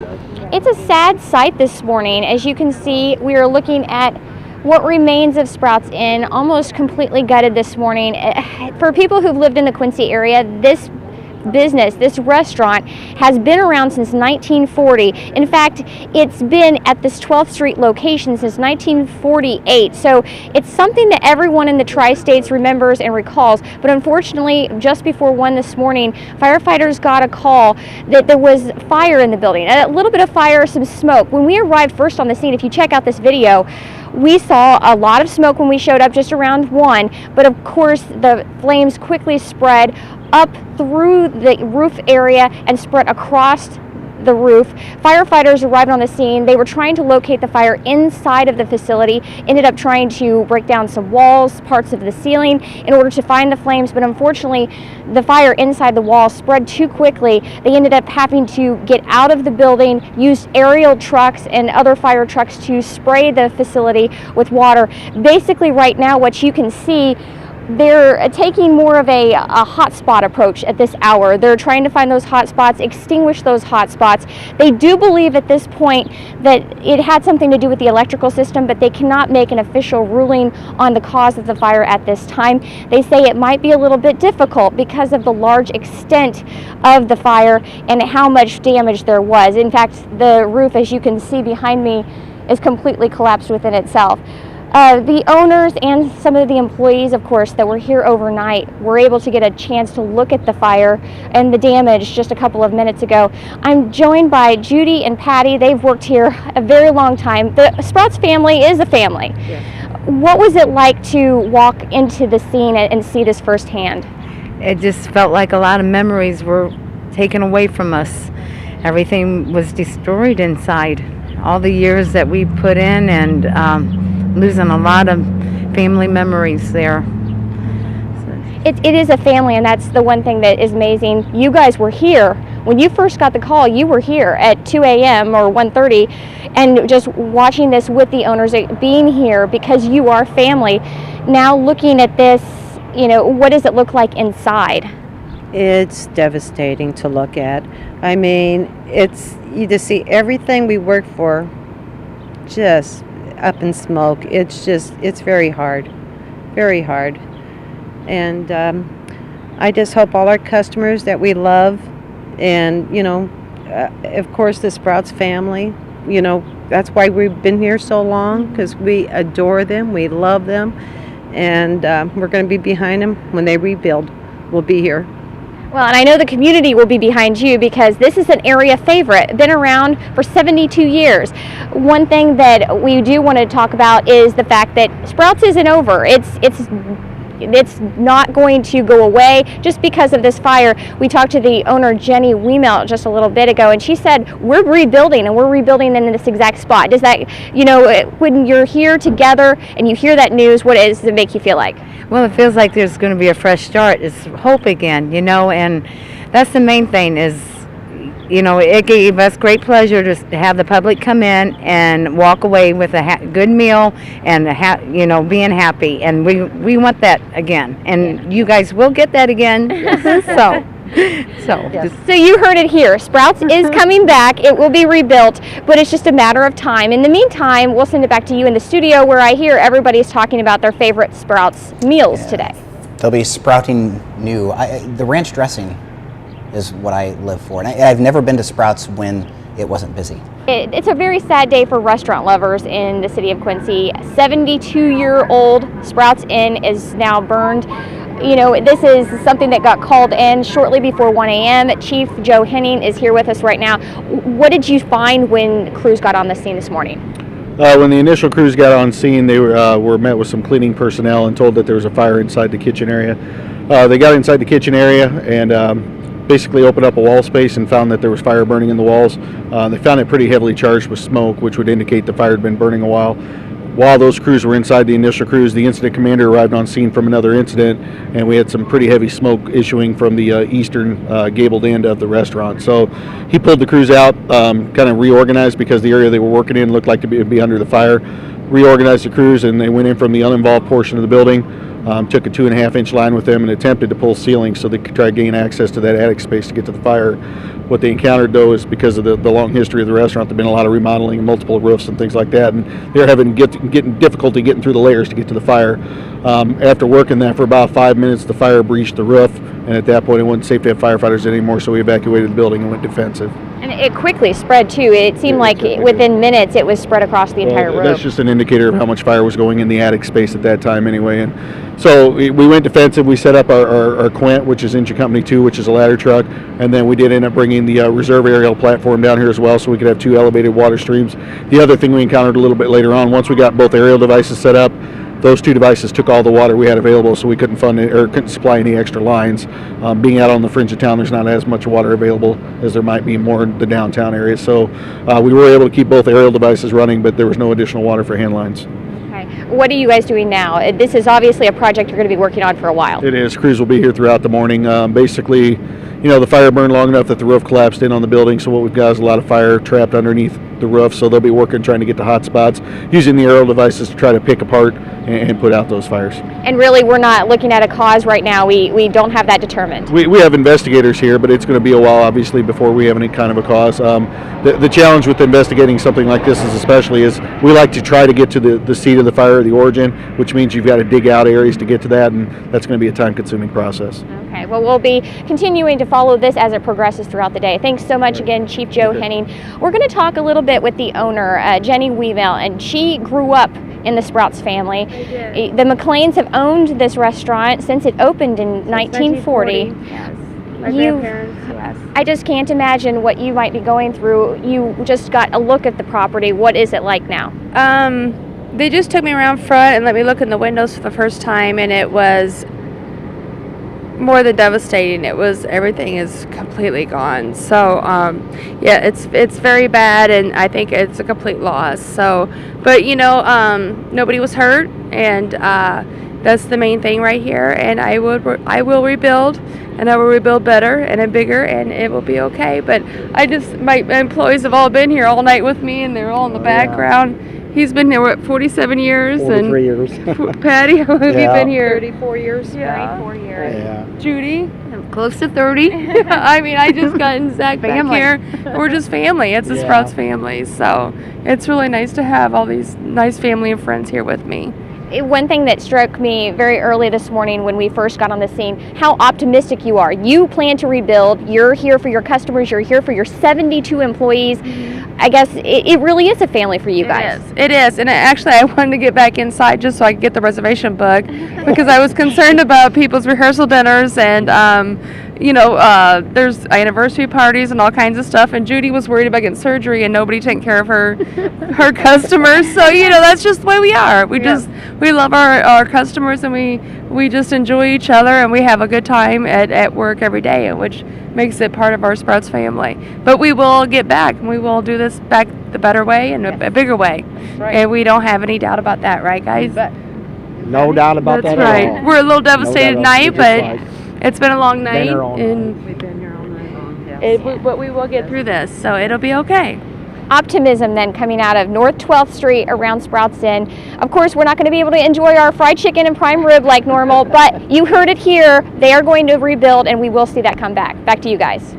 It's a sad sight this morning. As you can see, we are looking at what remains of Sprouts Inn, almost completely gutted this morning. For people who've lived in the Quincy area, this business, this restaurant, has been around since 1940. In fact, it's been at this 12th Street location since 1948. So it's something that everyone in the Tri-States remembers and recalls. But unfortunately, just before 1 this morning, firefighters got a call that there was fire in the building. A little bit of fire, some smoke. When we arrived first on the scene, if you check out this video, we saw a lot of smoke when we showed up just around 1, but of course the flames quickly spread up through the roof area and spread across the roof. Firefighters arrived on the scene. They were trying to locate the fire inside of the facility, ended up trying to break down some walls, parts of the ceiling in order to find the flames, but unfortunately the fire inside the wall spread too quickly. They ended up having to get out of the building, use aerial trucks and other fire trucks to spray the facility with water. Basically right now what you can see, they're taking more of a hotspot approach at this hour. They're trying to find those hot spots, extinguish those hot spots. They do believe at this point that it had something to do with the electrical system, but they cannot make an official ruling on the cause of the fire at this time. They say it might be a little bit difficult because of the large extent of the fire and how much damage there was. In fact, the roof, as you can see behind me, is completely collapsed within itself. The owners and some of the employees, of course, that were here overnight were able to get a chance to look at the fire and the damage just a couple of minutes ago. I'm joined by Judy and Patty. They've worked here a very long time. The Sprouts family is a family. Yes. What was it like to walk into the scene and see this firsthand? It just felt like a lot of memories were taken away from us. Everything was destroyed inside. All the years that we put in and losing a lot of family memories there. It is a family, and that's the one thing that is amazing. You guys were here. When you first got the call, you were here at 2 a.m. or 1:30 and just watching this with the owners, being here because you are family. Now looking at this, what does it look like inside? It's devastating to look at. I mean, you just see everything we worked for just up in smoke. It's very hard, very hard. And I just hope all our customers that we love, and of course the Sprouts family, that's why we've been here so long, because we adore them, we love them, and we're going to be behind them when they rebuild. We'll be here. Well, and I know the community will be behind you because this is an area favorite, been around for 72 years. One thing that we do want to talk about is the fact that Sprouts isn't over. It's not going to go away just because of this fire. We talked to the owner, Jenny Wiemelt, just a little bit ago, and she said, we're rebuilding, and we're rebuilding in this exact spot. Does that, when you're here together and you hear that news, what does it make you feel like? Well, it feels like there's going to be a fresh start. It's hope again, and that's the main thing is, it gave us great pleasure to have the public come in and walk away with a good meal and, being happy. And we want that again. And you guys will get that again. So you heard it here. Sprouts is coming back. It will be rebuilt, but it's just a matter of time. In the meantime, we'll send it back to you in the studio where I hear everybody's talking about their favorite Sprouts meals today. They'll be sprouting new. The ranch dressing is what I live for. And I've never been to Sprouts when it wasn't busy. It's a very sad day for restaurant lovers in the city of Quincy. 72-year-old Sprouts Inn is now burned. This is something that got called in shortly before 1 a.m. Chief Joe Henning is here with us right now. What did you find when crews got on the scene this morning? When the initial crews got on scene, they were met with some cleaning personnel and told that there was a fire inside the kitchen area. They got inside the kitchen area and basically opened up a wall space and found that there was fire burning in the walls. They found it pretty heavily charged with smoke, which would indicate the fire had been burning a while. While those crews were inside the initial crews, the incident commander arrived on scene from another incident, and we had some pretty heavy smoke issuing from the eastern gabled end of the restaurant. So he pulled the crews out, kind of reorganized because the area they were working in looked like to be under the fire, reorganized the crews, and they went in from the uninvolved portion of the building, took a 2.5-inch line with them and attempted to pull ceilings so they could try to gain access to that attic space to get to the fire. What they encountered, though, is because of the long history of the restaurant, there's been a lot of remodeling and multiple roofs and things like that, and they're having getting difficulty getting through the layers to get to the fire. After working that for about 5 minutes, the fire breached the roof, and at that point it wasn't safe to have firefighters anymore, so we evacuated the building and went defensive. And it quickly spread too. It seemed like within minutes it was spread across the entire roof. That's just an indicator of how much fire was going in the attic space at that time anyway. And so we went defensive. We set up our Quint, which is Engine Company 2, which is a ladder truck, and then we did end up bringing the reserve aerial platform down here as well, so we could have 2 elevated water streams. The other thing we encountered a little bit later on, once we got both aerial devices set up, those 2 devices took all the water we had available, so we couldn't couldn't supply any extra lines. Being out on the fringe of town, there's not as much water available as there might be more in the downtown area. So we were able to keep both aerial devices running, but there was no additional water for hand lines. Okay. What are you guys doing now? This is obviously a project you're going to be working on for a while. It is. Crews will be here throughout the morning. Basically, the fire burned long enough that the roof collapsed in on the building, so what we've got is a lot of fire trapped underneath the roof, so they'll be working trying to get to hot spots, using the aerial devices to try to pick apart and put out those fires. And really, we're not looking at a cause right now. We don't have that determined. We have investigators here, but it's going to be a while, obviously, before we have any kind of a cause. The challenge with investigating something like this is we like to try to get to the seat of the fire, the origin, which means you've got to dig out areas to get to that, and that's going to be a time-consuming process. Okay, well, we'll be continuing to follow this as it progresses throughout the day. Thanks so much again, Chief Joe Henning. We're going to talk a little bit with the owner, Jenny Weeville, and she grew up in the Sprouts family. The McLeans have owned this restaurant since it opened in 1940. Yes. My grandparents, yes. I just can't imagine what you might be going through. You just got a look at the property. What is it like now? They just took me around front and let me look in the windows for the first time, and it was more than devastating. Everything is completely gone. So yeah, it's very bad, and I think it's a complete loss. So, but nobody was hurt, and that's the main thing right here. And I will rebuild, and I will rebuild better and bigger, and it will be okay. But my employees have all been here all night with me, and they're all in the background. He's been here, 47 years? 43 years. Patty, how have you been here? 34 years, Yeah. 34 years. Yeah. Judy? Close to 30. I mean, I just got Zach back Family. here. We're just family. It's a Yeah. Sprouts family. So it's really nice to have all these nice family and friends here with me. One thing that struck me very early this morning when we first got on the scene, how optimistic you are. You plan to rebuild. You're here for your customers. You're here for your 72 employees. I guess it really is a family for you guys. It is. And actually, I wanted to get back inside just so I could get the reservation book because I was concerned about people's rehearsal dinners and there's anniversary parties and all kinds of stuff, and Judy was worried about getting surgery and nobody taking care of her customers. So that's just the way we are. We love our customers, and we just enjoy each other, and we have a good time at work every day, which makes it part of our Sprouts family. But we will get back, and we will do this back the better way and a bigger way. Right. And we don't have any doubt about that, right, guys? No doubt about That's that right. at all. We're a little devastated doubt. tonight, It's but like it's been a long night, dinner all and night. we've been here all night long. But we will get through this, so it'll be okay. Optimism then coming out of North 12th Street around Sprouts Inn. Of course, we're not going to be able to enjoy our fried chicken and prime rib like normal, but you heard it here. They are going to rebuild, and we will see that come back. Back to you guys.